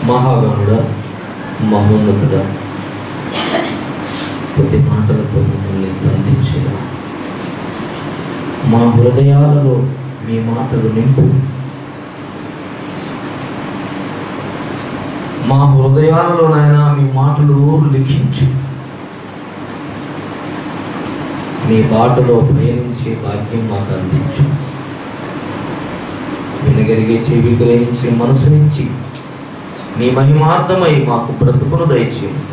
మహాగణుడ మహోన్నతుడ కొద్ది మాటలతో మమ్మల్ని సంధించుగా మా హృదయాలలో మీ మాటలు నింపు. మా హృదయాలలో నాయనా మీ మాటలు లిఖించు. మీ బాటలో ప్రయాణించే భాగ్యం మాకు అందించు. వినగలిగే చెవి గ్రహించే మనసు నుంచి మీ మహిమార్థమై మాకు బ్రతుకును దయచేయండి.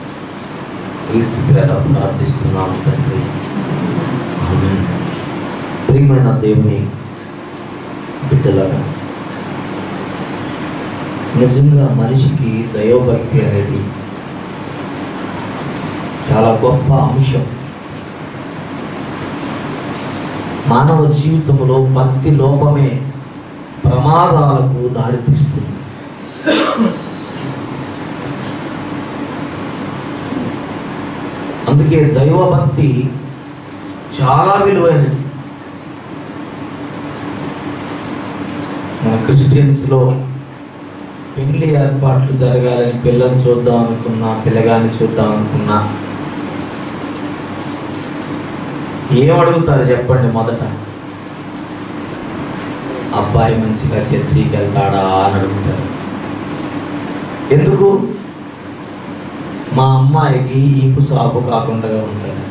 క్రీస్తు పేర ప్రార్థిస్తున్నాము తండ్రి, ఆమేన్. ప్రియమైన దేవుని బిడ్డలారా, నిజంగా మనిషికి దైవభక్తి అనేది చాలా గొప్ప అంశం. మానవ జీవితంలో భక్తి లోపమే ప్రమాదాలకు దారితీస్తుంది. అందుకే దైవభక్తి చాలా విలువైనది. మన క్రిస్టియన్స్లో పెళ్లి ఏర్పాట్లు జరగాలని పిల్లల్ని చూద్దాం అనుకున్నా, పిల్లగాన్ని చూద్దాం అనుకున్నా ఏం అడుగుతారు చెప్పండి? మొదట అబ్బాయి మంచిగా చర్చికి వెళ్తాడా అని అడుగుతారు. ఎందుకు? మా అమ్మాయికి ఈపు సాపు కాకుండా ఉంటుంది.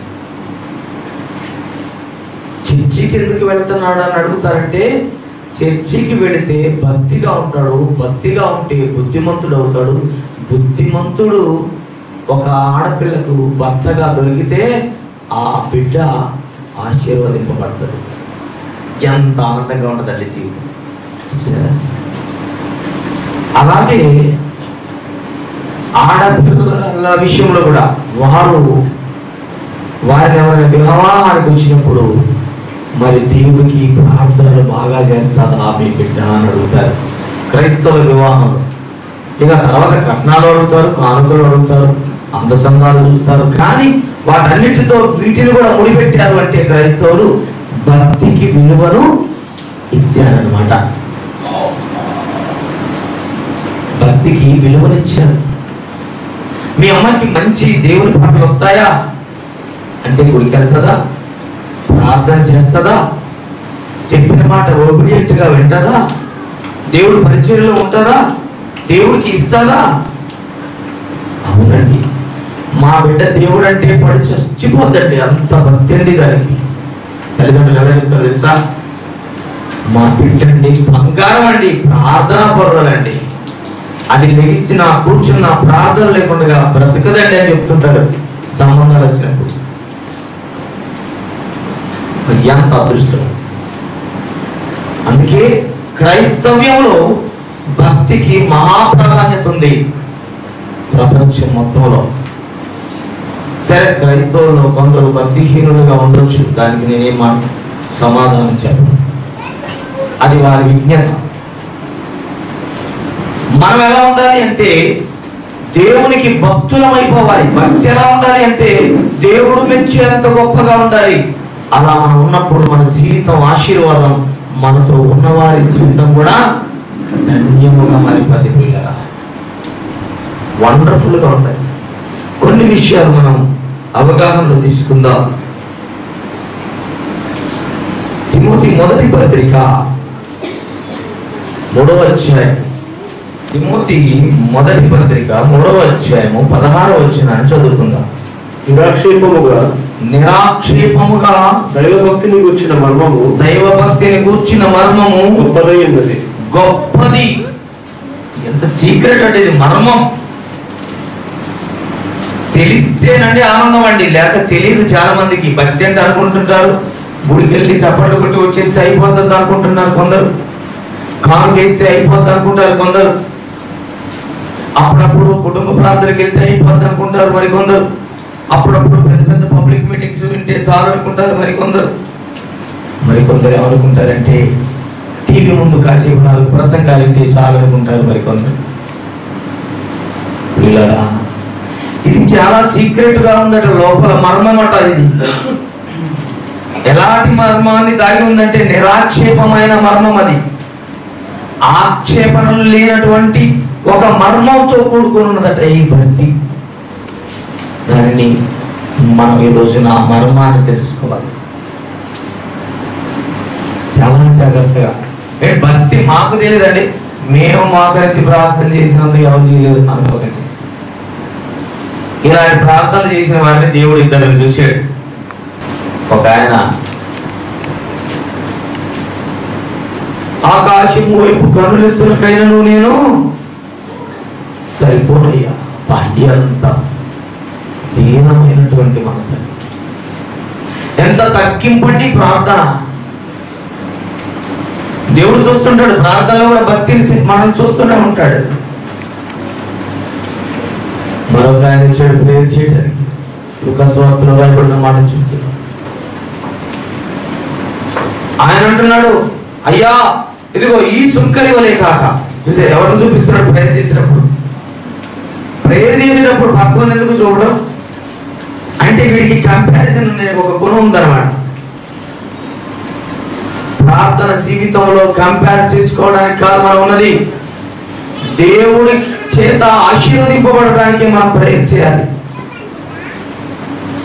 చర్చికి ఎందుకు వెళ్తున్నాడు అని అడుగుతారంటే, చర్చికి వెళితే భక్తిగా ఉంటాడు, భక్తిగా ఉంటే బుద్ధిమంతుడు అవుతాడు. బుద్ధిమంతుడు ఒక ఆడపిల్లకు భర్తగా దొరికితే ఆ బిడ్డ ఆశీర్వదింపబడతాడు. ఎంత ఆనందంగా ఉంటుందండి జీవితం. అలాగే ఆడపిల్లల విషయంలో కూడా వారిని ఎవరైనా వివాహానికి వచ్చినప్పుడు మరి దేవుడికి ప్రార్థనలు బాగా చేస్తారా మీ బిడ్డ అని అడుగుతారు క్రైస్తవ వివాహంలో. ఇక తర్వాత కట్నాలు అడుగుతారు, కానుకలు అడుగుతారు, అందచందాలు చూస్తారు. కానీ వాటన్నిటితో వీటిని కూడా ముడిపెట్టారు అంటే క్రైస్తవులు భక్తికి విలువను ఇచ్చారనమాట. భక్తికి విలువనిచ్చారు. మీ అమ్మాయికి మంచి దేవుని పాటలు వస్తాయా అంటే గుడికి వెళ్తుందా, ప్రార్థన చేస్తుందా, చెప్పిన మాట ఓబిడియంట్గా వింటుందా, దేవుడి పరిచయంలో ఉంటుందా, దేవుడికి ఇస్తుందా? అవునండి, మా బిడ్డ దేవుడు అంటే పడి చచ్చిపోద్దండి, అంత భక్తి అండి దానికి. తల్లిదండ్రులు ఎలా చెప్తారు తెలుసా? మా బిడ్డ అండి బంగారం అండి, ప్రార్థనా పరులండి, అది లెగిస్తున్న కూర్చున్న ప్రార్థన లేకుండా బ్రతకదండి అని చెప్తుంటారు సంబంధాలు వచ్చినప్పుడు. ఎంత అదృష్టం. అందుకే క్రైస్తవ్యంలో భక్తికి మహాప్రాధాన్యత ఉంది ప్రపంచం మొత్తంలో. సరే, క్రైస్తవుల్లో కొందరు భక్తిహీనులుగా ఉండొచ్చు, దానికి నేనేం సమాధానం చెప్పను, అది వారి విజ్ఞత. మనం ఎలా ఉండాలి అంటే దేవునికి భక్తులమైపోవాలి. భక్తి ఎలా ఉండాలి అంటే దేవుడు మెచ్చేంత గొప్పగా ఉండాలి. అలా మనం ఉన్నప్పుడు మన జీవితం ఆశీర్వాదం, మనతో ఉన్నవారి జీవితం కూడా ధన్యముగా మారిపోద్ది. పిల్లరా, వండర్ఫుల్గా ఉంటాయి. కొన్ని విషయాలు మనం అవగాహనలో తీసుకుందాం. తిమోతి మొదటి పత్రిక 3వ అధ్యాయం, తిమోతి మొదటి పత్రిక 3వ అధ్యాయము 16వ వచనాన్ని చదువుకుందాం. నిరాక్షేపముగా దైవభక్తిని గూర్చిన మర్మము గొప్పది. ఎంత సీక్రెట్ అంటే ఇది మర్మం. తెలిస్తేనండి ఆనందం అండి, లేక తెలియదు. చాలా మందికి భక్తి అంటే అనుకుంటుంటారు, గుడికి వెళ్ళి చప్పట్లు కొట్టి వచ్చేస్తే అయిపోతుంది అనుకుంటున్నారు కొందరు, కానుకేస్తే అయిపోతుంది అనుకుంటారు కొందరు, అప్పుడప్పుడు కుటుంబ ప్రార్థనకి వెళ్తే అయిపోతుంది అనుకుంటారు మరి కొందరు, అప్పుడప్పుడు పెద్ద పెద్ద పబ్లిక్ మీటింగ్స్ వింటే చాలు అనుకుంటారు మరి కొందరు ఏమనుకుంటారంటే టీవీ ముందు కాసేపు 4 ప్రసంగాలు వింటే చాలు అనుకుంటారు మరి కొందరు. పిల్లరా, ఇది చాలా సీక్రెట్ గా ఉందట, లోపల మర్మం అట. ఇది ఎలాంటి మర్మాన్ని దాగి ఉందంటే నిరాక్షేపమైన మర్మం అది. ఆక్షేపణలు లేనటువంటి ఒక మర్మంతో కూడుకుని ఉన్నదట ఈ భక్తి. దానిని మనం ఈ రోజున ఆ మర్మాన్ని తెలుసుకోవాలి చాలా జాగ్రత్తగా. భక్తి మాకు తెలియదండి, మేము మోకరించి ప్రార్థన చేసినందుకు ఎవరు చేయలేదు అనుకోకండి. ఇలాంటి ప్రార్థన చేసిన వారిని దేవుడు ఇద్దరు చూశాడు. ఒక ఆయన ఆకాశం వైపు కనులెత్తులకైనను నేను సరిపోనయ్యా. ఎంత దీనమైనటువంటి మనసు, ఎంత తగ్గింపండి ప్రార్థన. దేవుడు చూస్తుంటాడు, ప్రార్థనలో కూడా భక్తిని మనం చూస్తూనే ఉంటాడు. మరొక ఆయన ఇచ్చాడు ప్రేయర్ చేయడానికి. లూకాసువార్తలో రాయబడిన మాట చూస్తున్నాడు. ఆయన అంటున్నాడు, అయ్యా ఇదిగో ఈ సుంకరి వలే కాక. చూసే ఎవరిని చూపిస్తున్నాడు ప్రేయర్ చేసేటప్పుడు. ప్రేయర్ చేసేటప్పుడు పక్కన ఎందుకు చూడడం అంటే వీడికి కంపారిజన్ అనే ఒక గుణం ఉందన్నమాట. ప్రార్థన జీవితంలో కంపేర్ చేసుకోవడానికి కాదు మనం ఉన్నది, దేవుడి చేత ఆశీర్వదింపబడడానికి మనం ప్రేయర్ చేయాలి.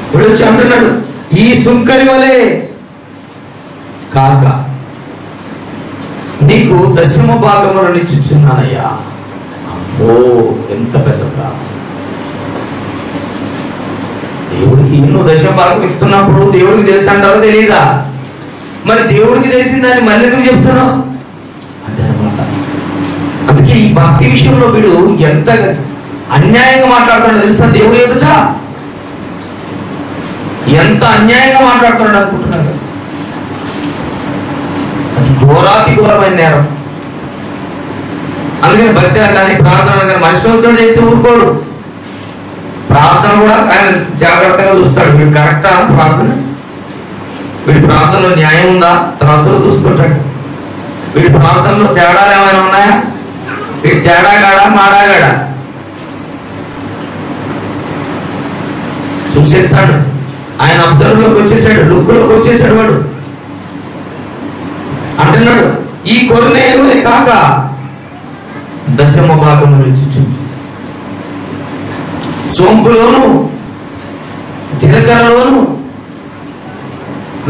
ఇప్పుడు వచ్చి అంటున్నాడు, ఈ సుంకరి వలే కాక నీకు దశమ భాగమును నిచ్చుచున్నానయ్యా. ఓ ఎంత పెద్ద ప్రార్థన. దేవుడికి నువ్వు దశమ భాగం ఇస్తున్నప్పుడు దేవుడికి తెలుసు అంటారో తెలీదా? మరి దేవుడికి తెలిసిన దాన్ని మళ్ళీ ఎందుకు చెప్తున్నావు? అదే అన్నమాట. అందుకే ఈ భక్తి విషయంలో వీడు ఎంత అన్యాయంగా మాట్లాడుతున్నాడు తెలుసా? దేవుడు ఎదుట ఎంత అన్యాయంగా మాట్లాడుతున్నాడు అనుకుంటున్నాడు. అది ఘోరాతి ఘోరమైన నేరం. అందుకని భక్తి కానీ ప్రార్థన కానీ మనుషులతో చేస్తే ఊరుకోడు. ప్రార్థన కూడా ఆయన జాగ్రత్తగా చూస్తాడు. వీడు కరెక్టా ప్రార్థన, వీడి ప్రార్థనలో న్యాయం ఉందా త్రాసులో చూస్తుంటాడు. వీడి ప్రార్థనలో తేడాలు ఏమైనా ఉన్నాయా? వీడి తేడాగాడా మాడాగాడా చూసేస్తాడు. ఆయన అబ్జర్వ్లోకి వచ్చేసాడు, లుక్లోకి వచ్చేసాడు. వాడు అంటున్నాడు, ఈ కొరనేలు కాక దశమ భాగములు ఇచ్చు సోంపులోను జీలకర్రలోను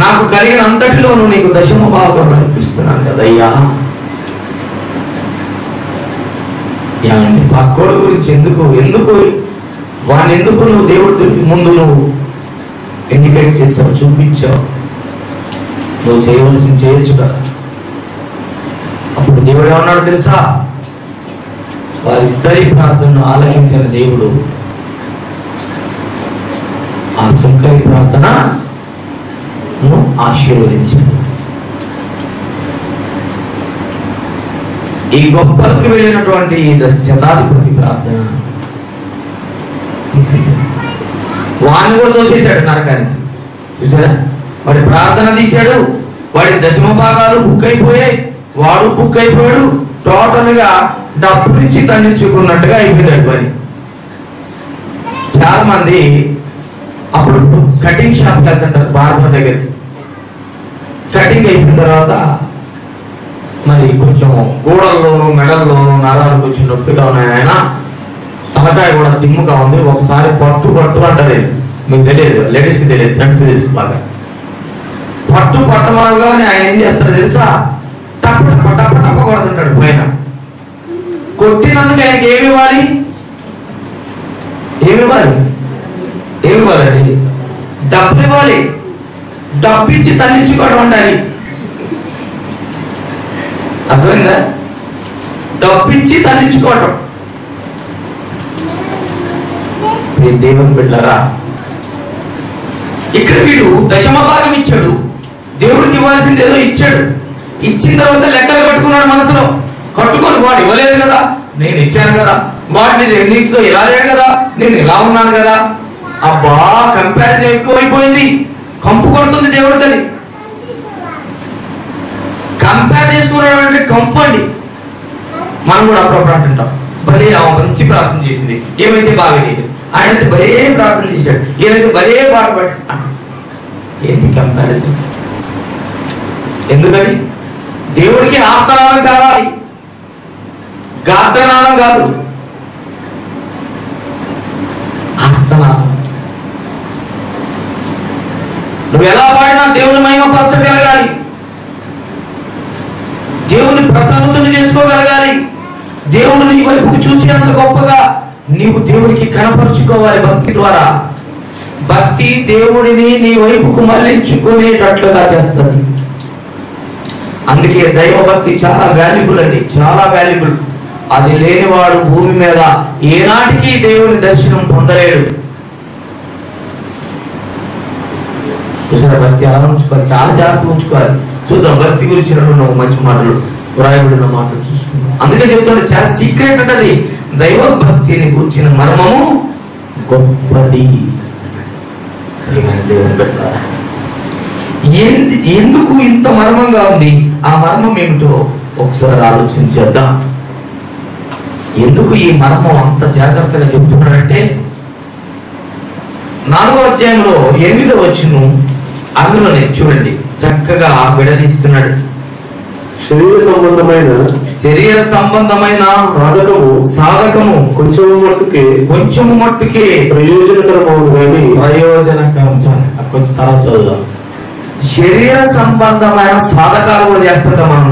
నాకు కలిగిన అంతటిలోను నీకు దశమ భాగం అర్పిస్తున్నాను కదయ్యా. పక్కోడు గురించి ఎందుకు వాడిని ఎందుకు నువ్వు దేవుడి ముందు నువ్వు ఇండికేట్ చేసావు, చూపించావు? నువ్వు చేయవలసింది చేయొచ్చు కదా. అప్పుడు దేవుడు ఏమన్నాడు తెలుసా? వారిద్దరి ప్రార్థనను ఆలకించిన దేవుడు ఆ సుంకరి ప్రార్థనను ఆశీర్వదించాడు. ఈ గొప్పలకు వెళ్ళినటువంటి శతాధిపతి ప్రార్థన వాడిని కూడా దోసేశాడు నరకానికి. చూసారా? వాడి ప్రార్థన తీశాడు, వాడి దశమ భాగాలు బుక్ అయిపోయాయి, వాడు బుక్ అయిపోయాడు. టోటల్ గా డబ్బు నుంచి తన్నించుకున్నట్టుగా అయిపోయాడు పని. చాలా మంది అప్పుడు కటింగ్ షాప్కి వెళ్తుంటారు, బార్బర్ దగ్గరికి. కటింగ్ అయిపోయిన తర్వాత మరి కొంచెం గోడల్లోనూ మెడల్లోనూ నరాలు కొంచెం నొప్పిగా ఉన్నాయి, ఆయన తలకాయ కూడా దిమ్ముగా ఉంది, ఒకసారి పట్టు అంటారు. మీకు తెలియదు, లేడీస్కి తెలియదు, జెంట్స్కి తెలుసు బాగా. పట్టమనగానే ఆయన ఏం చేస్తాడు తెలుసా? టప్ప కొడుతుంటాడు పైన. కొట్టినందుకు ఆయనకి ఏమి ఇవ్వాలండి? డబ్బులు ఇవ్వాలి. డబ్బు ఇచ్చి తల్లించుకోవడం ఉండాలి. అర్థమైందా? డబ్బు ఇచ్చి తల్లించుకోవడం. దేవుని బిడ్డలారా, ఇక్కడ వీడు దశమ భాగం ఇచ్చాడు, దేవుడికి ఇవ్వాల్సింది ఏదో ఇచ్చాడు. ఇచ్చిన తర్వాత లెక్కలు కట్టుకున్నాడు మనసులో. కట్టుకొని వాడు ఇవ్వలేదు కదా, నేను ఇచ్చాను కదా, వాడిని నీటితో ఇలా లేడు కదా, నేను ఇలా ఉన్నాను కదా. అబ్బా, కంపారిజన్ ఎక్కువైపోయింది, కంపు కొడుతుంది దేవుడి తల్లి. కంపేర్ చేసుకున్నాడు అంటే కంపు అండి. మనం కూడా అప్పుడప్పుడు అంటుంటాం, భలే మంచి ప్రార్థన చేసింది, ఏమైతే బాగలేదు, ఆయనైతే భలే ప్రార్థన చేశాడు, ఈయనైతే భలే పాట పడి. ఏంటి కంపారిజన్? ఎందుకని? దేవుడికి ఆర్తనాదం కావాలి, గాత్రనాదం కాదు. కీర్తన. నువ్వు ఎలా పాడినా దేవుని మహిమపరచగలగాలి, దేవుని ప్రసన్నతను చేసుకోగలగాలి, దేవుడు నీ వైపుకు చూసినంత గొప్పగా నీవు దేవునికి కనపరుచుకోవాలి. భక్తి ద్వారా భక్తి దేవుడిని నీ వైపుకు మళ్ళించుకునేటట్లుగా చేస్తుంది. అందుకే దైవభక్తి చాలా వాల్యుబుల్ అండి, చాలా వాల్యుబుల్. అది లేనివాడు భూమి మీద ఏనాటికి దేవుని దర్శనం పొందలేడు. చూసారా, భక్తి అలా ఉంచుకోవాలి, చాలా జాగ్రత్తగా ఉంచుకోవాలి. చూద్దాం భక్తి గురించి రెండు మంచి మాటలు, వ్రాయబడిన మాటలు చూసుకుందాం. అందుకే చెప్తుంటే చాలా సీక్రెట్ అంటది. దైవభక్తిని కూర్చిన మర్మము గొప్పది. దేవుని పెట్టారా, ఎందుకు ఇంత మర్మంగా ఉంది? ఆ మర్మం ఏమిటో ఒకసారి ఆలోచించేద్దాం. ఎందుకు ఈ మర్మం అంత జాగ్రత్తగా చెప్తున్నాడంటే 4వ అధ్యాయంలో 8వ వచనం అందులోనే చూడండి, చక్కగా విడదీస్తున్నాడు. శరీర సంబంధమైన సాధకము కొంచెము మట్టుకే ప్రయోజనకరం. కొంచెం తర్వాత చదువుదాం. శరీర సంబంధమైన సాధకాలు కూడా చేస్తుంటాం మనం,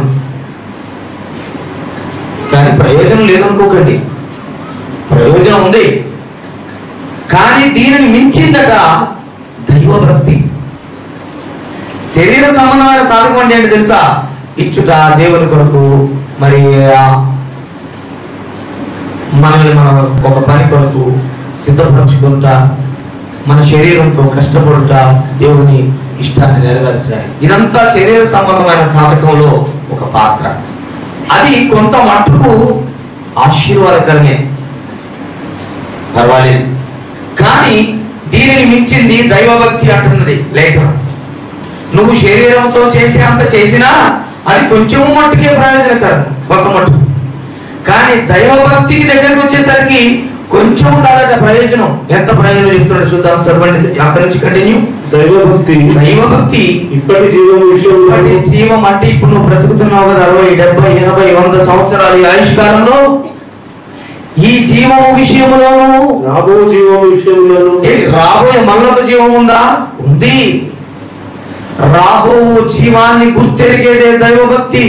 కానీ ప్రయోజనం లేదనుకోకండి. ప్రయోజనం ఉంది, కానీ దీనిని మించిందట దైవభక్తి. శరీర సంబంధమైన సాధకం అంటే ఏంటి తెలుసా? ఇచ్చుట, దేవుని కొరకు, మరి మనల్ని మనం ఒక పని కొరకు సిద్ధపరచుకుంటా, మన శరీరంతో కష్టపడుట, దేవుని ఇష్టాన్ని నెరవేర్చడానికి. ఇదంతా శరీర సంబంధమైన సాధకంలో ఒక పాత్ర. అది కొంత మట్టుకు ఆశీర్వాదకరమే, పర్వాలేదు. కానీ దీనిని మించింది దైవభక్తి అంటున్నది లేఖనం. నువ్వు శరీరంతో చేసినంత చేసినా అది కొంచెం మట్టుకే ప్రయోజనకరం, కొంత మట్టుకు. కానీ దైవభక్తికి దగ్గరకు వచ్చేసరికి కొంచెం కాదట ప్రయోజనం. ఎంత ప్రయోజనం చెప్తున్నాడు చూద్దాం, చదవండి అక్కడి నుంచి కంటిన్యూ. దైవభక్తి ఇప్పటి జీవం అంటే ఇప్పుడు నువ్వు బ్రతుకుతున్నావు కదా, 60, 70, 80, 100 సంవత్సరాలు ఈ ఆయుష్కాలంలో ఈ జీవము విషయంలోను రాబోయే మళ్ళొక జీవం ఉందా? ఉంది. రాబో జీవాన్ని గుర్తెరిగేదే దైవభక్తి.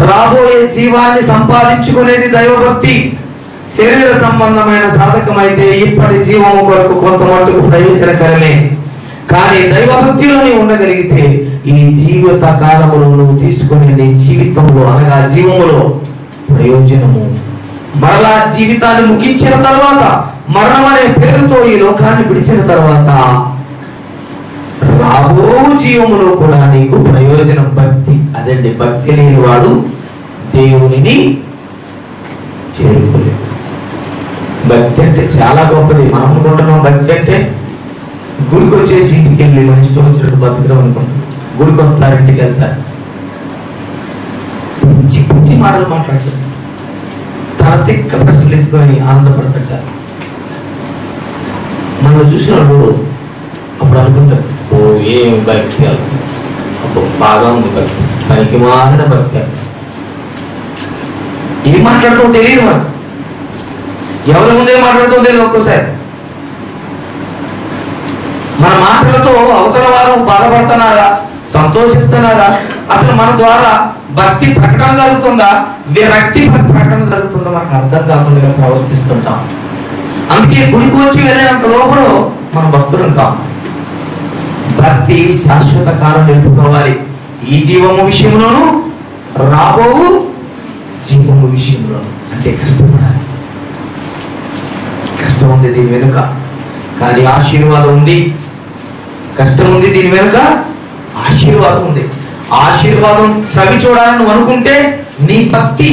రాబోయే జీవాన్ని సంపాదించుకునేది దైవభక్తి. శరీర సంబంధమైన సాధకం అయితే ఇప్పటి జీవము కొరకు కొంత మట్టుకు ప్రయోజనకరమే. కానీ దైవభక్తిలో నీవు ఉండగలిగితే ఈ జీవిత కాలములో నువ్వు తీసుకునే నీ జీవితంలో అనగా జీవములో ప్రయోజనము. మరలా జీవితాన్ని ముగించిన తర్వాత, మరణం అనే పేరుతో ఈ లోకాన్ని విడిచిన తర్వాత రాబో జీవములో కూడా నీకు ప్రయోజనం. భక్తి అదండి. భక్తి లేని వాడు దేవునిని చేరుకోలేడు. భక్తి అంటే చాలా గొప్పది. మనం అనుకుంటున్నాం భక్తి అంటే గుడికి వచ్చేసి ఇంటికి వెళ్ళి మన ఇష్టం వచ్చినట్టు బతకడం అనుకుంటాం. గుడికి వస్తారు, ఇంటికి వెళ్తారు, పిచ్చి పిచ్చి మాటలు మాట్లాడతారు, తన తిక్క ప్రశ్నలు వేసుకొని ఆనందపడతారు. మనం చూసిన వాళ్ళు అప్పుడు అనుకుంటారు, ఓ ఏం భక్తి, అప్పుడు బాగా ఉంది భక్తి, పనికి మారిన భక్తి. ఏం మాట్లాడుతూ తెలియదు, మనకు ఎవరి ముందే మాట్లాడుతూ తెలియదు. ఒక్కోసారి మన మాటలతో అవతల వారు బాధపడుతున్నారా, సంతోషిస్తున్నారా, అసలు మన ద్వారా భక్తి ప్రకటన జరుగుతుందా, విరక్తి ప్రకటన జరుగుతుందా మనకు అర్థం కాకుండా ప్రవర్తిస్తుంటాం. అందుకే గుడికి వచ్చి వెళ్ళినంత లోపల మన భక్తులం కాదు. భక్తి శాశ్వత కాలం నిలుపుకోవాలి. ఈ జీవము విషయంలోను రాబోవు జీవము విషయంలోను. అంటే కష్టపడాలి. కష్టం ఉంది దీని వెనుక, కానీ ఆశీర్వాదం ఉంది. కష్టం ఉంది దీని వెనుక, ఆశీర్వాదం ఉంది. ఆశీర్వాదం సవి చూడాలని నువ్వు అనుకుంటే నీ భక్తి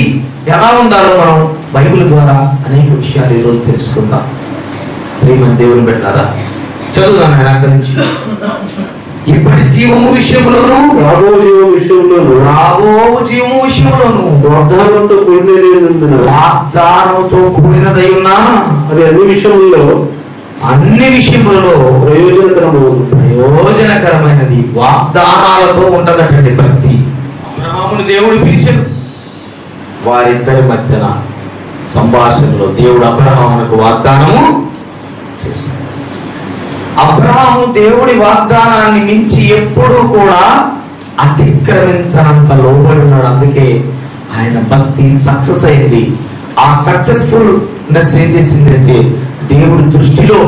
ఎలా ఉండాలో మనం బైబిల్ ద్వారా అనేక విషయాలు ఈరోజు తెలుసుకుందాం. ప్రేమని దేవుని పెట్టారా, చదువుదాం ఆయన అక్కడి నుంచి. ఇప్పటి జీవము విషయంలోను రాబో జీవము విషయంలోను వాగ్దానంతో కూడినదై ఉన్నా అది అన్ని విషయములలో ప్రయోజనకరమైనది. వాగ్దానాలతో ఉంటదటండి భక్తి. అబ్రహామును దేవుడు పిలిచాడు. వారిద్దరి మధ్యన సంభాషణలో దేవుడు అబ్రహామునకు వాగ్దానము చేశాడు. అబ్రహాము దేవుడి వాగ్దానాన్ని మించి ఎప్పుడూ కూడా అతిక్రమించనంత లోబడి ఉన్నాడు. అందుకే ఆయన భక్తి సక్సెస్ అయింది. ఆ సక్సెస్ఫుల్నెస్ ఏం చేసిందంటే దేవుడి దృష్టిలో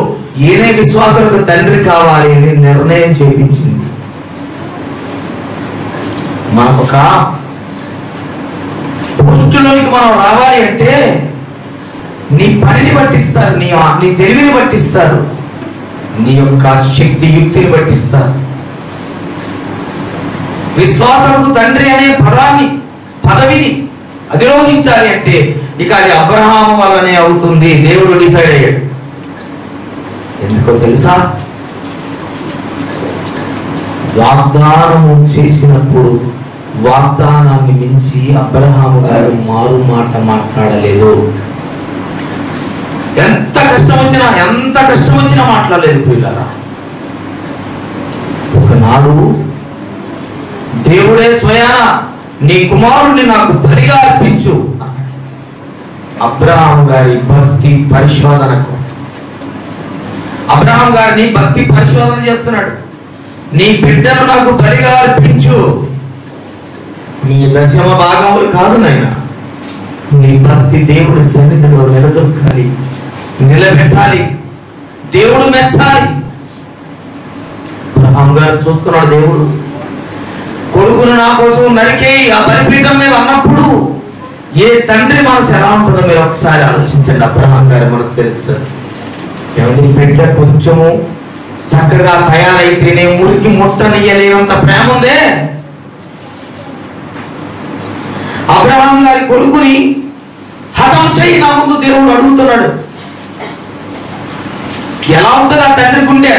ఏనే విశ్వాసాలకు తండ్రి కావాలి అని నిర్ణయం చేయించింది. మనకొక పోస్టులోనికి మనం రావాలి అంటే నీ పనిని బట్టిస్తారు, నీ తెలివిని బట్టిస్తారు, నీ యొక్క శక్తి యుక్తిని బట్టిస్తారు. విశ్వాసముకు తండ్రి అనే పదవిని అధిరోహించాలి అంటే ఇక అది అబ్రహాము వల్లనే అవుతుంది. దేవుడు డిసైడ్ అయ్యాడు. ఎందుకో తెలుసా? వాగ్దానము చేసినప్పుడు వాగ్దానాన్ని మించి అబ్రహాము గారు మారు మాట మాట్లాడలేదు. ఎంత కష్టం వచ్చినా మాట్లాడలేదు పిల్లరా. ఒకనాడు దేవుడే స్వయాన నీ కుమారుణ్ణి నాకు బలిగా అర్పించు. అబ్రహాం గారి భక్తి పరిశోధనకు అబ్రహాం గారిని భక్తి పరిశోధన చేస్తున్నాడు. నీ బిడ్డను నాకు బలిగా అర్పించు. నీ దశమ భాగములు కాదు నాయన, నీ భక్తి దేవుడి సన్నిధిలో నిలదొక్కాలి, నిలబెట్టాలి, దేవుడు మెచ్చాలి. అబ్రహాం గారు చూస్తున్నాడు. దేవుడు కొడుకును నా కోసం నరికేయి ఆ బలిపీఠం మీద అన్నప్పుడు ఏ తండ్రి మనసు ఎలా ఉంటుందో మీరు ఒకసారి ఆలోచించండి. అబ్రహాం గారి మనసు తెలుస్తుంది. ఎవరి బిడ్డ కొంచెము చక్కగా తయారైతేనే మురికి ముట్టనియలేనంత ప్రేమ ఉందే. అబ్రహాం గారి కొడుకుని హతం చేయి నా ముందు దేవుడు అడుగుతున్నాడు. ఎలా ఉంటుంది ఆ తండ్రి గుండె?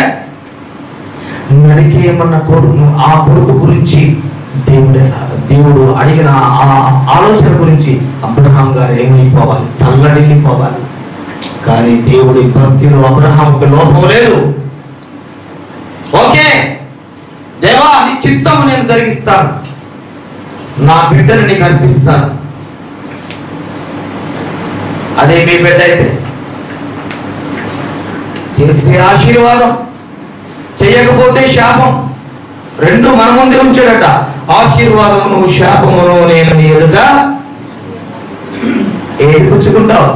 నరికేయమన్న ఆ కొడుకు గురించి దేవుడు అడిగిన ఆ ఆలోచన గురించి అబ్రహాం గారు ఏమైపోవాలి? తల్లడిల్లిపోవాలి. కానీ దేవుడి భక్తిలో అబ్రహాంకి లోపం లేదు. ఓకే దేవా, నీ చిత్తం నేను జరిగిస్తాను, నా బిడ్డను నీకు అర్పిస్తాను. అదే మీ బిడ్డ అయితే చేస్తే ఆశీర్వాదం, చేయకపోతే శాపం. రెండు మన ముందే ఉంచాడట. ఆశీర్వాదమును శాపమును నేను నీ ఎదుట ఏది పుచ్చుకుంటావు?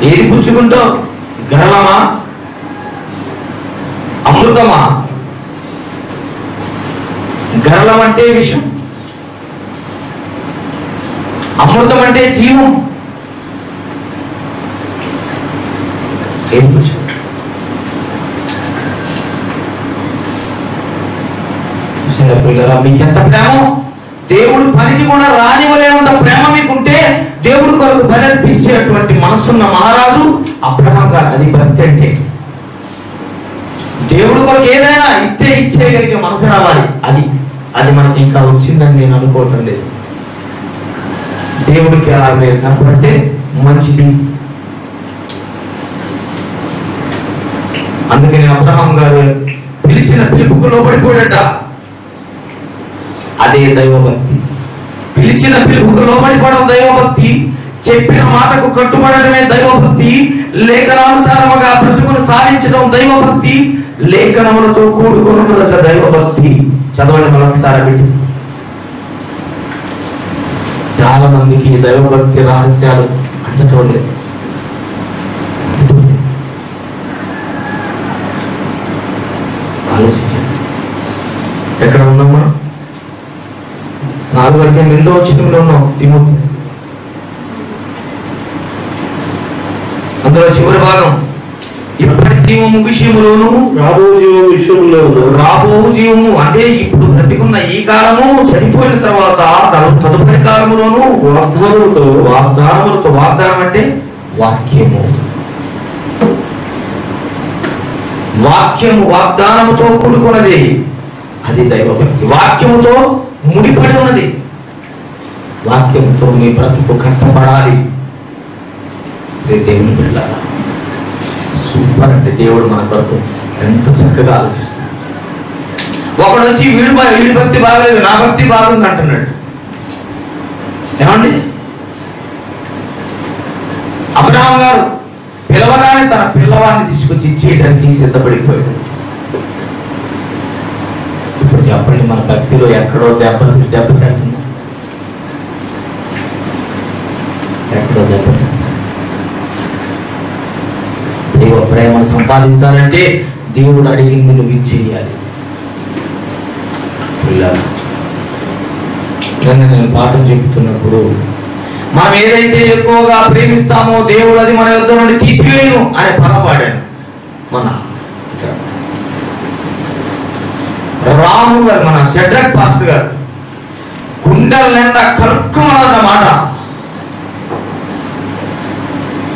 ఏది పుచ్చుకుంటావు? గరళమా, అమృతమా? గరళం అంటే విషం, అమృతం అంటే జీవం. ఏం పుచ్చు? పిల్లరా, మీకు ఎంత ప్రేమ! దేవుడు పనికి కూడా రానివ్వలేనంత ప్రేమ మీకుంటే దేవుడు కొరకు బలర్పించేటువంటి మనసున్న మహారాజు అబ్రహాం గారు. అది భక్తి అంటే. దేవుడు కొరకు ఏదైనా ఇచ్చేయగలిగే మనసు రావాలి. అది మనకి ఇంకా వచ్చిందని నేను అనుకోవటం లేదు. దేవుడికి అలా మీరు కనపడితే మంచిది. అందుకని అబ్రహాం గారు పిలిచిన పిలుపుకు లోబడిపోయాడట. అదే దైవభక్తి. పిలిచిన పిలుపుకు లోబడిపోవడం దైవభక్తి. చెప్పిన మాటకు కట్టుబడమే దైవభక్తి. లేఖనానుసారముగా బ్రతుకును సాధించడం దైవభక్తి. లేఖనములతో కూడుకున్నదట దైవభక్తి. చదవండి మరొకసారి పెట్టి. చాలా మందికి దైవభక్తి రహస్యాలు పంచటం లేదు. ఆలోచించండి. ఎక్కడ ఉన్నాం మనం? 4:8 వచనంలో ఉన్నాం. తిమోతి అందులో చివరి భాగం, ఇప్పటి జీవము విషయములోను రాబో జీవము అంటే ఇప్పుడు బ్రతికున్న ఈ కాలము చనిపోయిన తర్వాత తదుపరి కాలములోను వాగ్దానములతో వాగ్దానం అంటే వాక్యము వాగ్దానముతో కూడుకున్నది. అది దైవభక్తి. వాక్యముతో ముడిపడి ఉన్నది. వాక్యముతో మీ బ్రతుకు కట్టబడాలి. దేవుని బిడ్డలారా, సూపర్ అంటే దేవుడు మన కొరకు ఎంత చక్కగా ఆలోచిస్తున్నాడు. ఒకడు వచ్చి వీడి భక్తి బాగలేదు, నా భక్తి బాగుంది అంటున్నాడు. ఏమండి? రాగానే తన పిల్లవాడిని తీసుకొచ్చి ఇచ్చేయడానికి సిద్ధపడిపోయాడు. ఇప్పుడు చెప్పండి, మన భక్తిలో ఎక్కడో దెబ్బతింటున్నాం, ఎక్కడో దెబ్బతింటున్నాం. దైవ ప్రేమను సంపాదించాలంటే దేవుడు అడిగింది నువ్వు ఇచ్చేయాలి. నేను పాఠం చెబుతున్నప్పుడు మనం ఏదైతే ఎక్కువగా ప్రేమిస్తామో దేవుడు అది మన యుద్ధం నుండి తీసివేయను అనే పదం వాడాను. మన రాము గారు, మన షడ్రక్ పాస్టర్ గారు గుండెల నిండా కలుక్కుమన్నమాట.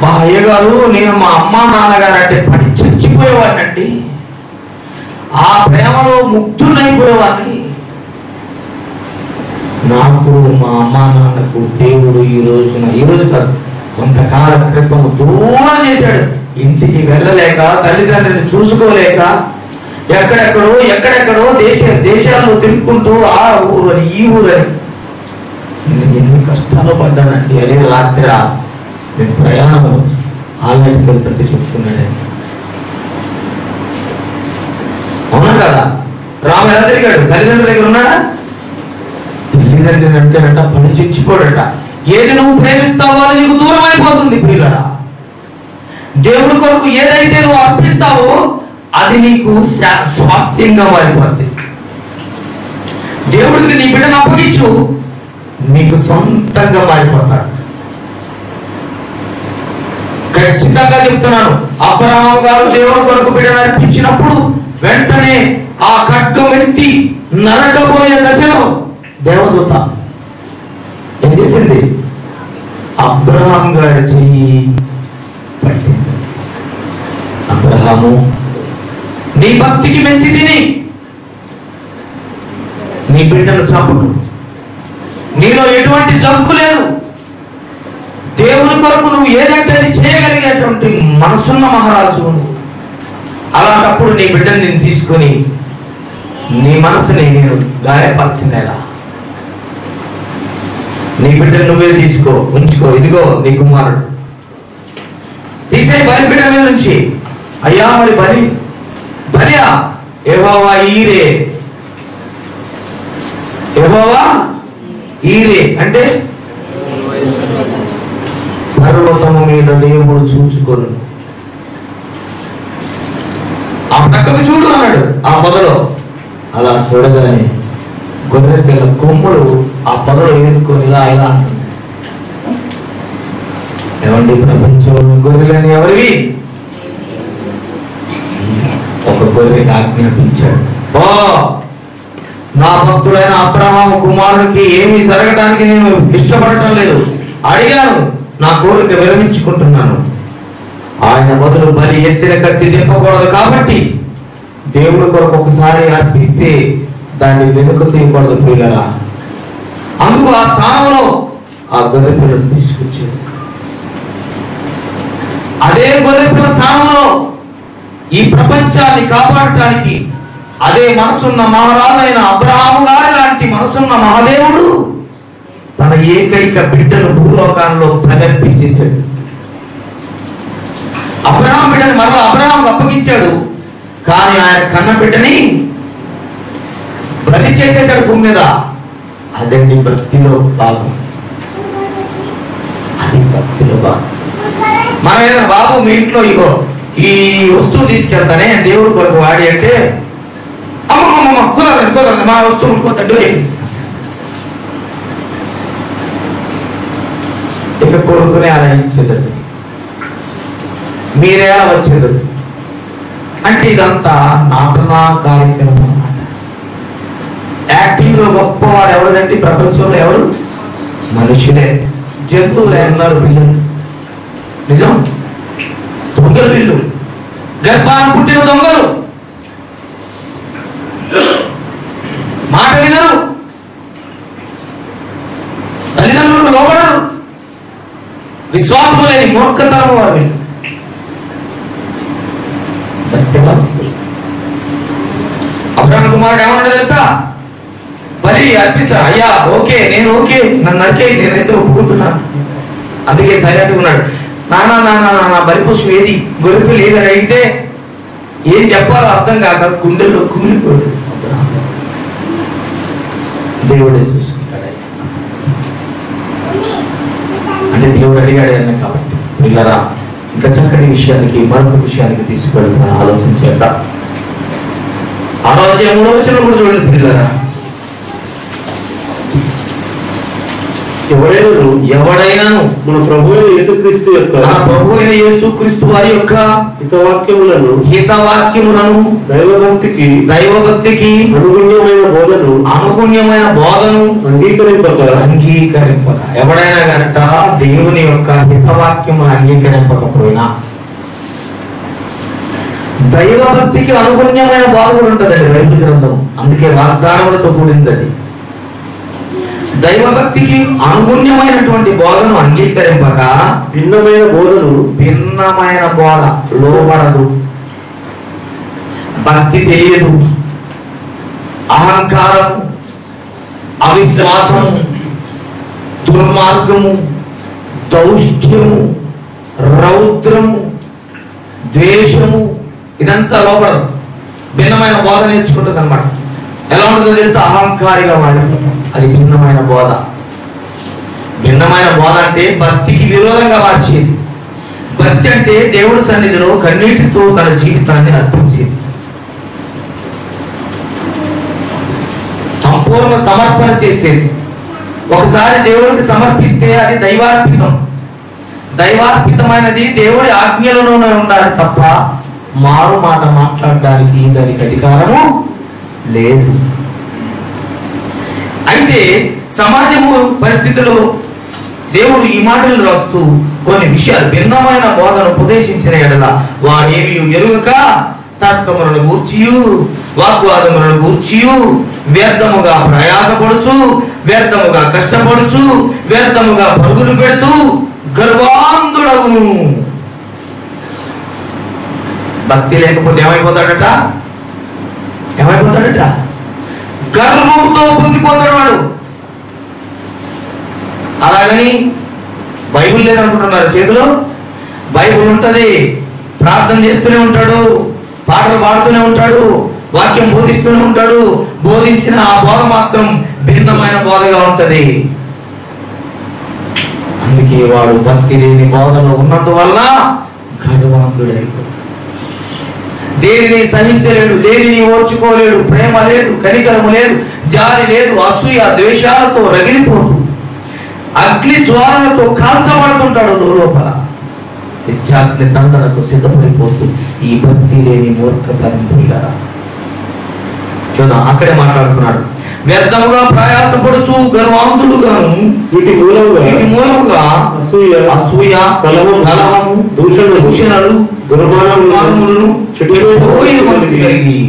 మా అయ్యగారు, నేను మా అమ్మ నాన్నగారు అంటే పడి చచ్చిపోయేవాడినండి, ఆ ప్రేమలో ముగ్ధులైపోయేవాడిని. నాకు మా అమ్మ నాన్నకు దేవుడు ఈ రోజు కాదు, కొంతకాలం క్రితం దూరం చేశాడు. ఇంటికి వెళ్ళలేక, తల్లిదండ్రులను చూసుకోలేక, ఎక్కడెక్కడో దేశాల్లో తిరుగుకుంటూ ఆ ఊరని ఈ ఊరని ఎన్ని కష్టాలు పడ్డానండి. అదే రాత్రి నేను ప్రయాణం ఆన్లైన్కి వెళ్తుంటే చెప్తున్నాడు. అవునా కదా? రాము ఎలా తిరిగాడు? తల్లిదండ్రుల దగ్గర ఉన్నాడా? తల్లిదండ్రులు అంటేనట పని చచ్చిపోడట. ఏది నువ్వు ప్రేమిస్తావో అది నీకు దూరం అయిపోతుంది ప్రియులారా. దేవుడి కొరకు ఏదైతే నువ్వు అర్పిస్తావో అది నీకు స్వాస్థ్యంగా మారిపోతుంది. దేవుడికి నీ బిడ్డను అప్పగించు, నీకు సొంతంగా మారిపోతాడు. ఖచ్చితంగా చెప్తున్నాను, అబ్రహాము గారు దేవుడి కొరకు బిడ్డను అర్పించినప్పుడు వెంటనే ఆ ఖడ్గం ఎత్తి నరకబోయే దశలో దేవదూత ఏం చేసింది? అబ్రహాం గారి చెయ్యి పట్టింది. అబ్రహాము, నీ భక్తికి మెచ్చి తిని నీ బిడ్డను చంపకు, నీలో ఎటువంటి జంకు లేదు. దేవుని కొరకు నువ్వు ఏదంటే అది చేయగలిగేటువంటి మనసున్న మహారాజు. అలాంటప్పుడు నీ బిడ్డను నేను తీసుకొని నీ మనసుని నేను గాయపరచినేలా, నీ బిడ్డను నువ్వే ఉంచుకో, ఇదిగో నీ కుమారుడు, తీసే బలి బిడ్డ మీద నుంచి. అయ్యా మరి బలియా? యెహోవా ఈరే అంటే పర్వతము మీద దేవుడు చూచుకొను. ఆ ప్రక్కకు చూడు అన్నాడు. ఆ పొదలో అలా చూడగానే గొర్రె పిల్ల కొమ్ములు ఆ పొదలో ఏరుకొని ఇలా అంటుంది. ఏమండి, ప్రపంచంలో గొర్రెలని ఎవరివి? ఒక గొర్రెకి ఆజ్ఞాపించాడు, ఓ నా భక్తుడైన అబ్రహాము కుమారుడికి ఏమీ జరగడానికి నేను ఇష్టపడటం లేదు, అడిగాను, నా కోరిక విరమించుకుంటున్నాను. ఆయన బదులు బలి ఎత్తిన కత్తి దింపకూడదు కాబట్టి దేవుడి కొరకు ఒకసారి అర్పిస్తే దాన్ని వెనుక తీయకూడదు ప్రియులారా. అందుకు ఆ స్థానంలో ఆ గొర్రె పిల్లను తీసుకొచ్చాడు. అదే గొర్రె పిల్ల స్థానంలో ఈ ప్రపంచాన్ని కాపాడటానికి అదే మనసున్న మహారాజైన అబ్రహాము గారి లాంటి మనసున్న మహాదేవుడు తన ఏకైక బిడ్డను భూలోకాల్లో ప్రకటించేశాడు. అబ్రహాం బిడ్డని మరలా అబ్రహాంకు అప్పగించాడు. కానీ ఆయన కన్న బిడ్డని బలి చేసేసాడు భూమి మీద. అదండి భక్తిలో భాగం. అది భక్తిలో భాగం. మనం ఏదైనా బాబు మీ ఇంట్లో ఇగో ఈ వస్తువు తీసుకెళ్తానే దేవుడి కొరకు వాడి అంటే అమ్మమ్మ కుదరదు మా వస్తువు ఉంటుకోతండి. ఇక కొడుకునే అలా ఇచ్చేదండి, మీరే అలా వచ్చేదండి. అంటే ఇదంతా నాటనా కార్యక్రమం అన్నమాట. యాక్టింగ్ లో గొప్పవాడు ఎవరిదంటే ప్రపంచంలో ఎవరు? మనుషులే. జంతువులే ఉన్నారు పిల్లలు. నిజం, దొంగలు వీళ్ళు, గర్భాన్ని పుట్టిన దొంగలు, మాట వినరు, తల్లిదండ్రులకు లోబడరు, విశ్వాసం లేని మూర్ఖతరం వారు వీళ్ళు. అబ్రహాము కుమారుడు ఏమన్నాడు తెలుసా? బలి అర్పిస్తా, అయ్యా ఓకే, నేను ఓకే, నన్ను నరికే, నేనైతే ఒప్పుకుంటున్నాను. అందుకే సైలెంట్గా ఉన్నాడు. నానా నానా నానా బలిపశు ఏది, గొర్రెపిల్ల ఏదని అడిగితే ఏం చెప్పాలో అర్థం కాక గుండెల్లో కుమిలిపోయాడు. దేవుడే చూసుకుంటాడు. అంటే దేవుడు అడిగాడు అన్న కాబట్టి పిల్లరా, ఇంకా చక్కటి విషయానికి మరొక విషయానికి తీసుకెళ్తాను, ఆలోచన చేద్దాం. ఆలోచన 3వ వచనం కూడా చూడండి పిల్లరా. ఎవడైనాను మన ప్రభు అయిన యేసుక్రీస్తు యొక్క వారి యొక్క హితవాక్యములను దైవభక్తికి అనుగుణ్యమైన బోధను అంగీకరింపక ఎవడైనా కనుక దేవుని యొక్క హితవాక్యమును అంగీకరింపకపోయినా, దైవభక్తికి అనుగుణ్యమైన బోధ కూడా ఉంటుందండి బైబిల్ గ్రంథం. అందుకే వాగ్దానములతో కూడింది అది. దైవభక్తికి అనుగుణ్యమైనటువంటి బోధను అంగీకరింపక భిన్నమైన బోధ లోబడదు, భక్తి తెలియదు, అహంకారము, అవిశ్వాసము, దుర్మార్గము, దౌష్ట్యము, రౌద్రము, ద్వేషము, ఇదంతా లోపడదు. భిన్నమైన బోధ నేర్చుకుంటుంది అనమాట. ఎలా ఉంటుందో తెలుసు? అహంకారిగా మాట్లాడుతుంది. అది భిన్నమైన బోధ. భిన్నమైన బోధ అంటే భక్తికి విరోధంగా మార్చేది. భక్తి అంటే దేవుడి సన్నిధిలో కన్నీటితో తన జీవితాన్ని అర్పించేది, సంపూర్ణ సమర్పణ చేసేది. ఒకసారి దేవుడికి సమర్పిస్తే అది దైవార్పితం. దైవార్పితమైనది దేవుడి ఆజ్ఞలలోనే ఉండాలి తప్ప మారు మాట మాట్లాడడానికి దానికి అధికారము లేదు. అయితే సమాజము పరిస్థితుల్లో దేవుడు ఈ మాటలు రాస్తూ కొన్ని విషయాలు, భిన్నమైన బోధను ఉపదేశించిన ఎడల వాడేమి ఎరుగక తర్కములను గూర్చియు వాగ్వాదములను గూర్చియు వ్యర్థముగా ప్రయాసపడుచు, వ్యర్థముగా కష్టపడుచు, వ్యర్థముగా పరుగులు పెడుతూ గర్వాంధుడగును. భక్తి లేకపోతే ఏమైపోతాడట? గర్వంతో పొంగిపోతాడు వాడు. అలాగని బైబిల్ లేదనుకుంటున్నారు చేతిలో? బైబిల్ ఉంటది, ప్రార్థన చేస్తూనే ఉంటాడు, పాటలు పాడుతూనే ఉంటాడు, వాక్యం బోధిస్తూనే ఉంటాడు. బోధించిన ఆ బోధ మాత్రం భిన్నమైన బోధగా ఉంటది. అందుకే వాడు భక్తి లేని బోధలో ఉన్నందువల్ల గర్వాంధుడైపోయాడు. దేనిని సహించలేడు, దేనిని ఓర్చుకోలేడు, ప్రేమ లేదు, కనికరము లేదు, జాలి లేదు, అసూయ ద్వేషాలతో రగిలిపోతూ అగ్ని జ్వాలలతో కాల్చబడుతుంటాడు లోపల. ఇచ్చాగ్ని దండనకు సిద్ధపడిపోతూ ఈ భక్తి లేని మూర్ఖతని పిల్లరా. చూద్దాం, అక్కడే మాట్లాడుతున్నాడు. వ్యర్థముగా ప్రయాసపడుచు గర్వాంధుడుగాను వీటి మూలముగా అసూయ కలహము దూషణలు దుర్మార్గములను మనసు కలిగి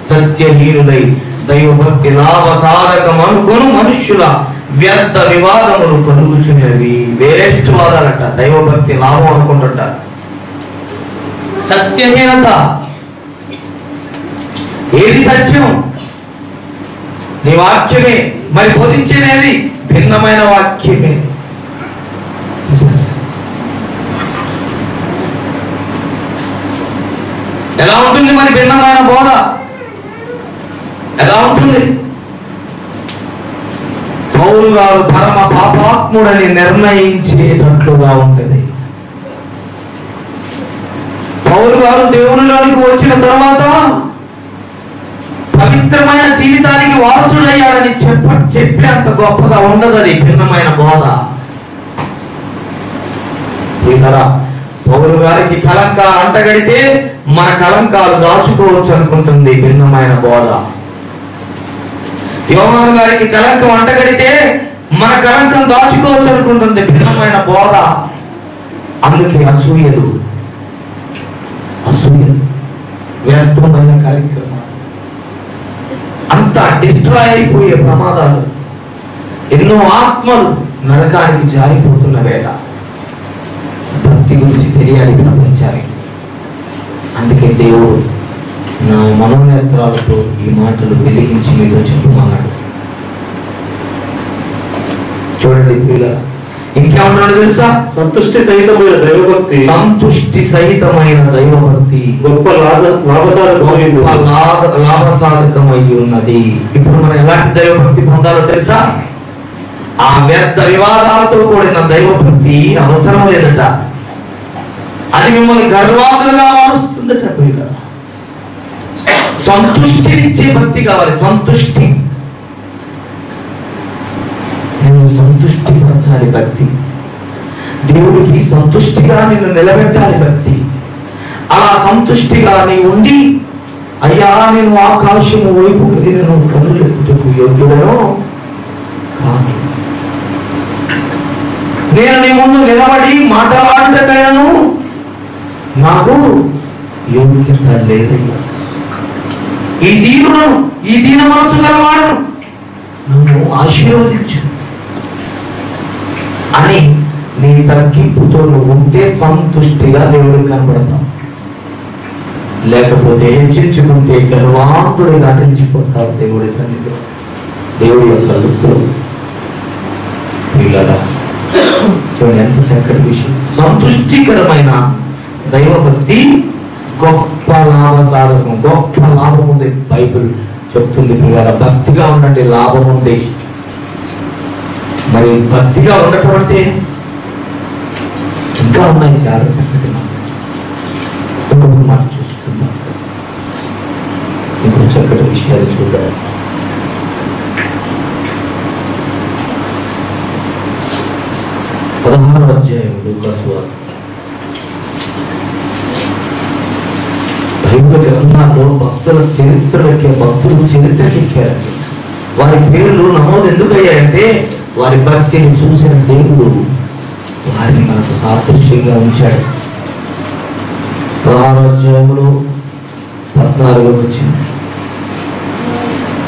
సత్యహీనులై దైవభక్తి లాభసాధకం అనుకోను మనుష్యుల వ్యర్థ వివాదములు కలుగుచున్నవి. వేస్ట్ వాదాలంట. దైవభక్తి లాభం అనుకుంటుంటారు. సత్యహీనత. ఏది సత్యం? నీ వాక్యమే. మరి బోధించేది భిన్నమైన వాక్యమే. ఎలా ఉంటుంది మరి భిన్నమైన బోధ? ఎలా ఉంటుంది? పౌలు గారు పరమ పాపాత్ముడని నిర్ణయించేటట్లుగా ఉంటుంది. పౌలు గారు దేవునిలోనికి వచ్చిన తర్వాత పవిత్రమైన జీవితానికి వారసుడయ్యాడని చెప్పేంత గొప్పగా ఉండదు అది భిన్నమైన బోధ. పౌలు గారికి కలంకాలు అంటగడితే మన కలంకాలు దాచుకోవచ్చు అనుకుంటుంది భిన్నమైన బోధ. యోహాను గారికి కలంకం అంటగడితే మన కలంకం దాచుకోవచ్చు అనుకుంటుంది భిన్నమైన బోధ. అందుకే అసూయలు వ్యర్థమైన కార్యక్రమాలు, అంతా డిస్ట్రాయ్ అయిపోయే ప్రమాదాలు, ఎన్నో ఆత్మలు నరకానికి జారిపోతున్న వేళ భక్తి గురించి తెలియాలి ప్రపంచానికి. అందుకే దేవుడు నా మనోనేత్రాలతో ఈ మాటలు వెలిగించి మీతో చెప్పమన్నాడు. చూడండి పిల్ల, ఇంకేమంటున్నాడు తెలుసా? సంతుష్టి సహితమైన దైవభక్తి, సంతుష్టి సహితమైన దైవభక్తి గొప్ప లాభసాధకమై ఉన్నది. ఇప్పుడు మనం ఎలాంటి దైవభక్తి పొందాలో తెలుసా? ఆ వ్యర్థ వివాదాలతో కూడిన దైవభక్తి అవసరం లేదట. అది మిమ్మల్ని గర్వాదులుగా మారుస్తుందట. సంతుష్టినిచ్చే భక్తి కావాలి. సంతుష్టి, నేను సంతుష్టి పరచాలి భక్తి. దేవుడికి సంతుష్టిగా నిన్ను నిలబెట్టాలి భక్తి. అలా సంతుష్టిగా నీ ఉండి, అయ్యా నేను ఆకాశము వైపు నేను కన్నులెత్తుటకు యోగ్యుడను కాను, నేను నీ ముందు నిలబడి మాట్లాడుటకైనను నాకు యోగ్యత లేదయ్యా, ఈ దీన మనసు గలవాడను నన్ను ఆశీర్వదించు అని నీ తగ్గింపుతో నువ్వు ఉంటే సంతుష్టిగా దేవుడికి కనబడతావు. లేకపోతే హెచ్చించుకుంటే గర్వాంతుడిగా నిలిచిపోతావు దేవుడి సన్నిధిలో, దేవుడి యొక్క లుక్కులో. పిల్లరా చూడండి ఎంత చక్కటి విషయం. సంతుష్టికరమైన దైవభక్తి గొప్ప లాభసాధకం, గొప్ప లాభం ఉంది. బైబిల్ చెప్తుంది పిల్లరా, భక్తిగా ఉండండి, లాభం ఉంది. మరి భక్తిగా ఉండటం అంటే ఇంకా ఉన్నాయి చాలా చక్కటి ఇంకొక మాట చూసుకుందాం, ఇంకొక చక్కటి విషయాలు చూద్దాం. పదహారవ అధ్యాయం లూకాసు వార్త. బైబిల్ గ్రంథాల్లో భక్తుల భక్తులు చరిత్రకెక్కారు. వారి పేర్లు నమోదు ఎందుకు అయ్యాయంటే వారి భక్తిని చూసిన దేవుడు వారిని మనకు సాదృశ్యంగా ఉంచాడు. 16వ అధ్యాయంలో 14వ వచనం.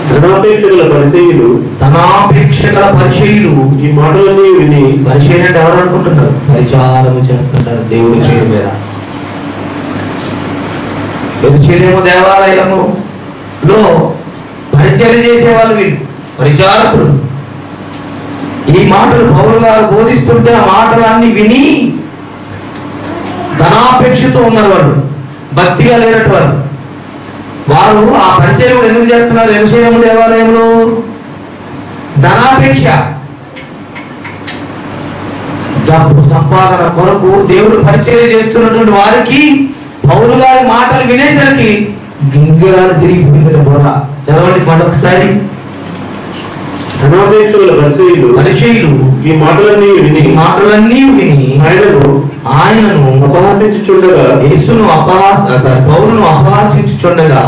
ధనాపేక్షగల పరిచయులు ఈ మాటలన్నీ విని, పరిచయం అంటే ఎవరు అనుకుంటున్నారు? పరిచారం చేస్తుంటారు దేవుడి పేరు మీద. ఎరుషలేము దేవాలయములో పరిచర్య చేసేవాళ్ళు వీళ్ళు, పరిచారకులు. ఈ మాటలు పౌలు గారు బోధిస్తుంటే ఆ మాటలన్నీ విని ధనాపేక్షతో ఉన్నారు వాళ్ళు, భక్తిగా లేనట్టు వాళ్ళు. వారు ఆ పరిచర్య ఎందుకు చేస్తున్నారు? ఎరుషలేము దేవాలయంలో ధనాపేక్ష, డబ్బు సంపాదన కొరకు దేవుడు పరిచర్య చేస్తున్నటువంటి వారికి పౌలు గారి మాటలు వినేసరికి గింగిరాలు తిరిగిపోయింది బోర. చదవండి మరొకసారి. పరిచయులు ఈ మాటలన్నీ విని ఆయనను అపహాసించుచుండగా, యేసును పౌలును అపహాసించుచుండగా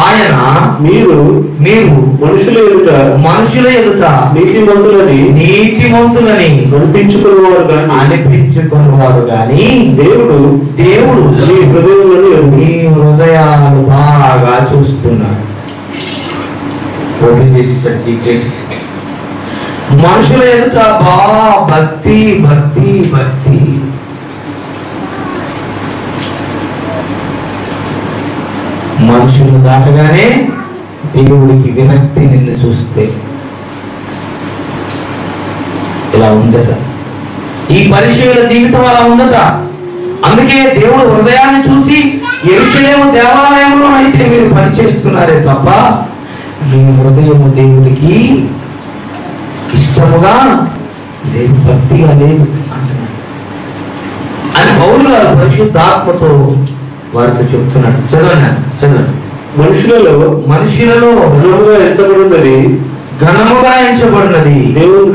ఆయన మీరు మనుషుల ఎదుట నీతిమంతులని అనిపించుకునేవారు గాని దేవుడు మీ హృదయాలు బాగా చూస్తున్నాడు. ఓపెన్ చేసేసాడు సీక్రెట్. మనుషుల ఎదుట భక్తి భక్తి భక్తి, మనుషులు దాటగానే దేవుడికి విరక్తి. నిన్ను చూస్తే ఇలా ఉందట. ఈ పరిచయుల జీవితం అలా ఉందట. అందుకే దేవుడు హృదయాన్ని చూసి యెరూషలేము దేవాలయంలో అయితే మీరు పనిచేస్తున్నారే తప్ప మీ హృదయము దేవుడికి ఇష్టముగా లేదు, భక్తిగా లేదు అంటున్నాడు. అని పౌలు గారు పరిశుద్ధాత్మతో వారితో చెప్తున్నాడు. చదవండి. మనుషులలో ఘనముగా ఎంచబడినది దేవుడి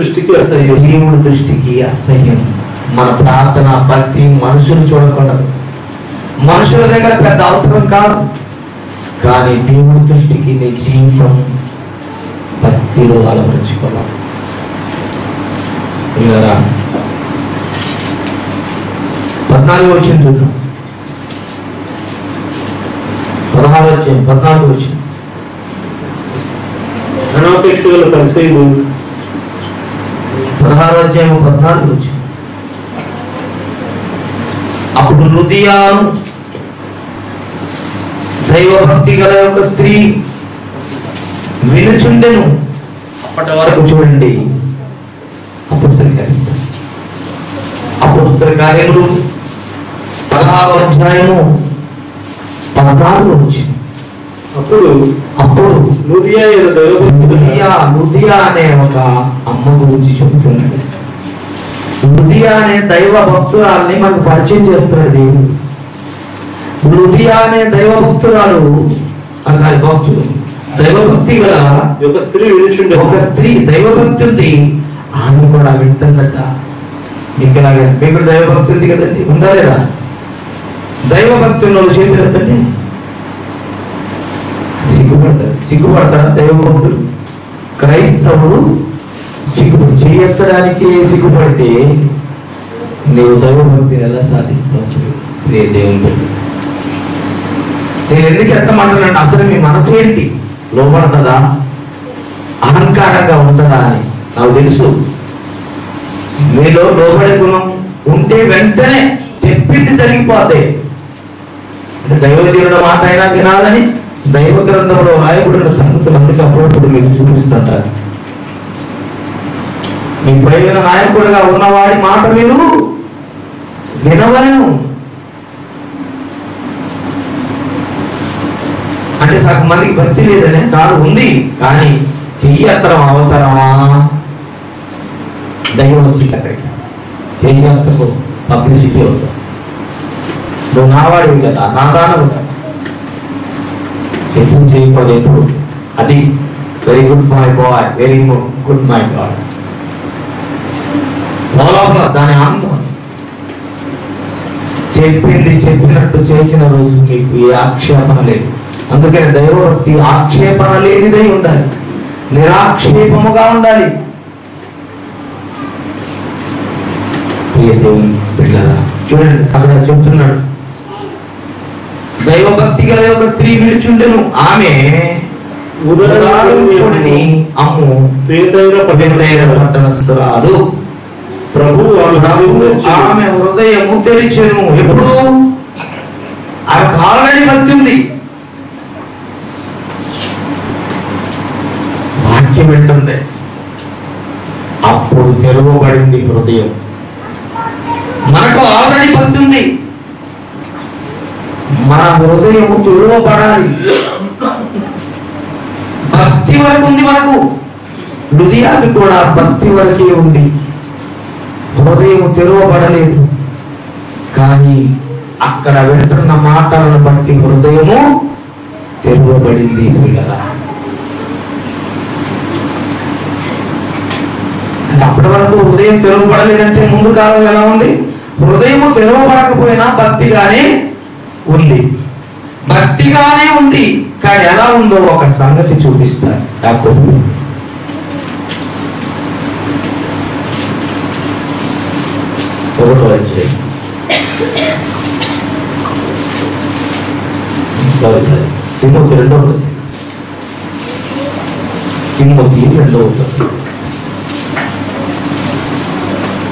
దృష్టికి అసహ్యం. మన ప్రార్థన భక్తి మనుషులు చూడకూడదు. మనుషుల దగ్గర పెద్ద అవసరం కాదు, కానీ దేవుడి దృష్టికి నీ జీవితం భక్తిలో అలవరుచుకోవాలి. 14వ వచనం చూద్దాం. 16వ అధ్యాయం 14వ వచనం. ధనాపేక్షగల పరిచయులు 16వ అధ్యాయం 14వ వచనం. అప్పుడు లుదియాను దైవభక్తి గల ఒక స్త్రీ వినుచుండెను. అప్పటి వరకు చూడండి అపోస్తల కార్యములు 16వ అధ్యాయము 14 నుంచి అప్పుడు లూదియా అనే ఒక అమ్మ గురించి చెబుతున్నాడు. లూదియా అనే దైవ భక్తురాల్ని మనకు పరిచయం చేస్తున్నాడు దేవుడు. లూదియా అనే దైవ భక్తురాలు భక్తుడు దైవభక్తి గల ఒక స్త్రీ దైవభక్తి ఉంది. ఆమె కూడా వింటుందట. మీకు దైవభక్తి ఉంది కదండి, ఉందా లేదా? దైవభక్తి ఉన్న వాళ్ళు చేతులెత్తండి. సిగ్గుపడతారా దైవభక్తులు? క్రైస్తవుడు చేయెత్తడానికి సిగ్గుపడితే నీవు దైవభక్తిని ఎలా సాధిస్తావు? దేవుని నేను ఎందుకు ఎత్తమంటున్నాను? అసలు మీ మనసు ఏంటి? లోపడుతుందా, అహంకారంగా ఉంటుందా అని నాకు తెలుసు. మీలో లోబడే గుణం ఉంటే వెంటనే చెప్పింది జరిగిపోతే, అంటే దైవజనుడు మాట అయినా వినాలని దైవ గ్రంథంలో రాయబడిన సంగతులు అందుకే అప్పుడప్పుడు మీకు చూపిస్తుంటారు. మీ పైన నాయకుడిగా ఉన్నవాడి మాట మీరు వినవలను. అంటే సగం మందికి భక్తి లేదనే కాదు, ఉంది. కానీ చెయ్యి ఎత్తడం అవసరమా? దైవం వచ్చింది అక్కడికి. చెయ్యి ఎత్తకు పబ్లిసిటీ అవుతాం. నువ్వు నావాడివి కదా, నా దానవు కదా. చెప్పింది చేయకూడదు ఎప్పుడు. అది very good my boy, very good my God. లోపల దాని ఆనందం. చెప్పింది చెప్పినట్టు చేసిన రోజు మీకు ఏ ఆక్షేపణ లేదు. అందుకని దైవభక్తి ఆక్షేపణ లేనిదై ఉండాలి, నిరాక్షేపముగా ఉండాలి. ప్రియ దేవుని పిల్లరా, చూడండి అక్కడ చెప్తున్నాడు, దైవభక్తి గల ఒక స్త్రీ విలుచుండెను. ఆమె అమ్ము పట్టణస్థురాలు. ప్రభువు ఆమె హృదయము తెరిచెను. ఎప్పుడు? ఆమెకు ఆల్రెడీ భక్తి ఉంది. వాక్యం వింటుంది. అప్పుడు తెరవబడింది హృదయం. మనకు ఆల్రెడీ భక్తి ఉంది, మన హృదయము తెరవబడాలి. భక్తి వరకు ఉంది మనకు. హృదయాన్ని కూడా భక్తి వరకే ఉంది, హృదయము తెరవబడలేదు. కానీ అక్కడ వింటున్న మాటలను బట్టి హృదయము తెరవబడింది. పిల్లరా, అంటే అప్పటి వరకు హృదయం తెరవబడలేదంటే ముందు కాలం ఎలా ఉంది? హృదయము తెరవబడకపోయినా భక్తిగానే ఉంది. భక్తిగానే ఉంది. కానీ ఎలా ఉందో ఒక సంగతి చూపిస్తారు. యాకోబు 1వ అధ్యాయం తిమోతి 2వ తిమోతి 2వ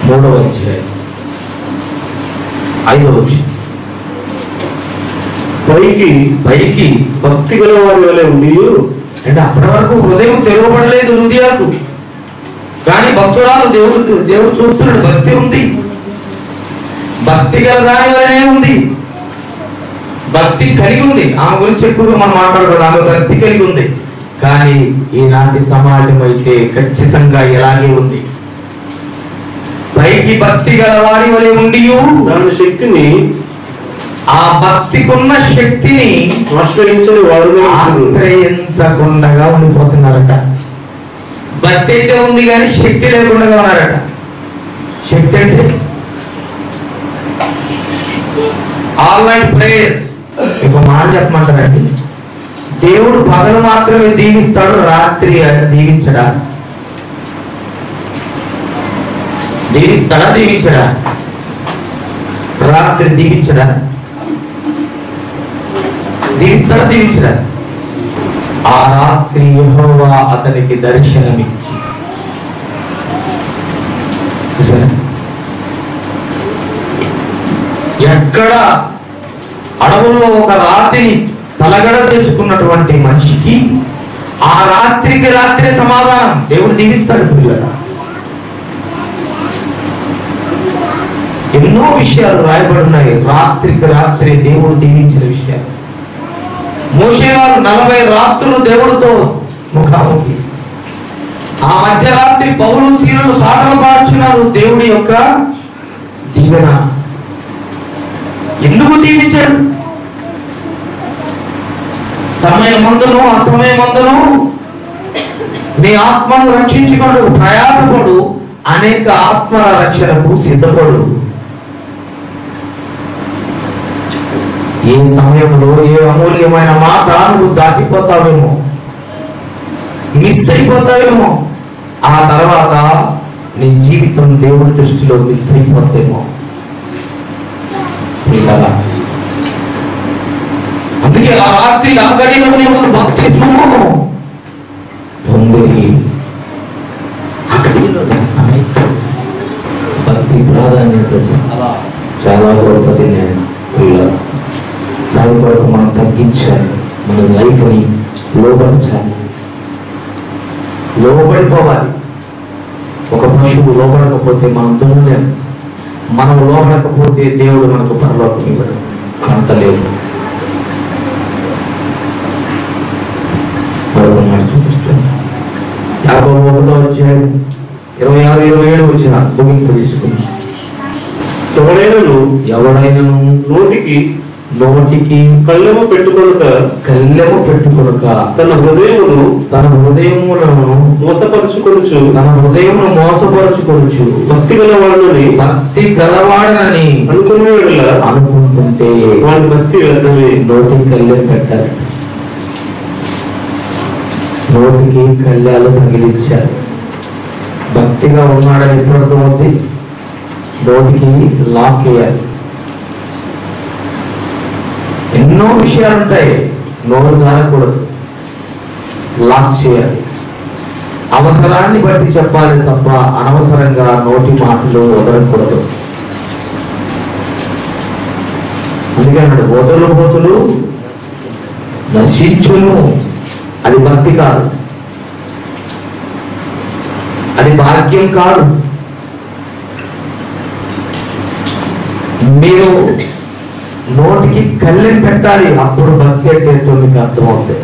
3వ అధ్యాయం 5వ వచనం. పైకి భక్తి గల వారి వలె ఉండి, అంటే అప్పటి వరకు హృదయం తెరవబడలేదు హృదయాలకు. కానీ భక్తురాలు దేవుడు చూస్తున్నాడు. భక్తి ఉంది, భక్తి గల దాని వలనే ఉంది, భక్తి కలిగి ఉంది. ఆమె గురించి ఎక్కువగా మనం మాట్లాడకూడదు. ఆమె భక్తి కలిగి ఉంది. కానీ ఈనాటి సమాజం అయితే ఖచ్చితంగా ఇలాగే ఉంది. పైకి భక్తి గల వారి వలె ఉండి దాని శక్తిని, ఆ భక్తికున్న శక్తిని ఆశ్రయించకుండా ఉండిపోతున్నారట. భక్తి అయితే ఉంది కానీ శక్తి లేకుండా ఉన్నారట. శక్తి అంటే ఆల్ నైట్ ప్రేయర్. ఒక మాట చెప్పమంటారండి, దేవుడు పగలు మాత్రమే దీవిస్తాడు, రాత్రి దీవించడా? దీవిస్తాడా? దీవించడా? రాత్రి దీవించడా? దీవిస్తాడా? దీవించడా? ఆ రాత్రి యెహోవా అతనికి దర్శనమిచ్చి, ఎక్కడ అడవుల్లో ఒక రాత్రిని తలగడ చేసుకున్నటువంటి మనిషికి ఆ రాత్రికి రాత్రి సమాధానం దేవుడు దీవిస్తాడు పిల్లల. ఎన్నో విషయాలు రాయబడి ఉన్నాయి, రాత్రికి రాత్రి దేవుడు దీవించిన విషయాలు. మోషే గారు 40 రాత్రులు దేవుడితో ముఖాముఖి. ఆ మధ్యరాత్రి పౌలు సీనులు పాటలు పాడుచున్నారు దేవుడి యొక్క దీవెన. ఎందుకు దీవించాడు? సమయమందును అసమయమందును నీ ఆత్మను రక్షించుకోడు, ప్రయాసపడు, అనేక ఆత్మల రక్షణకు సిద్ధపడు. ఏ సమయంలో ఏ అమూల్యమైన మాట నువ్వు దాటిపోతావేమో, మిస్ అయిపోతావేమో, ఆ తర్వాత నీ జీవితం దేవుడి దృష్టిలో మిస్ అయిపోతేమో. అందుకే ఆ రాత్రి ఆ గడిలో నీవు బాప్తిస్మము పొంది ఆ గడిలో భక్తి ప్రాధాన్యత చాలా గొప్పది. దాని కొరకు మనం తగ్గించాలి, మన లైఫ్ని లోపడించాలి, లోబడిపోవాలి. ఒక పశువు లోబడకపోతే మనం దున్నలేము, మనం లోబడకపోతే దేవుడు మనకు పరలోకం ఇవ్వడు, అంటలేదు. చూపిస్తాను. 51వ అధ్యాయం 26-27 వచ్చిన ముగింపు తీసుకుని, ఎవడైనను నోటికి కళ్ళెము పెట్టుకొనక తన హృదయములను మోసపరుచుకొనుచు భక్తి గలవాడనని అనుకుంటుంటే వాడి భక్తి వ్యర్థమే. నోటికి కళ్ళెం పెట్టాలి, నోటికి కళ్యాలు తగిలించాలి. భక్తిగా ఉన్నాడని ఎప్పుడు అర్థమవుతుంది? నోటికి లాక్ వేయాలి. ఎన్నో విషయాలు ఉంటాయి, నోరు జారకూడదు, లాక్ చేయాలి. అవసరాన్ని బట్టి చెప్పాలి తప్ప అనవసరంగా నోటి మాటలు వదలకూడదు. అందుకన్నాడు బోతులు నశించును. అది భక్తి కాదు, అది భాగ్యం కాదు. మీరు నోటికి కళ్ళెం పెట్టాలి, అప్పుడు భక్తి అంటే మీకు అర్థమవుతుంది.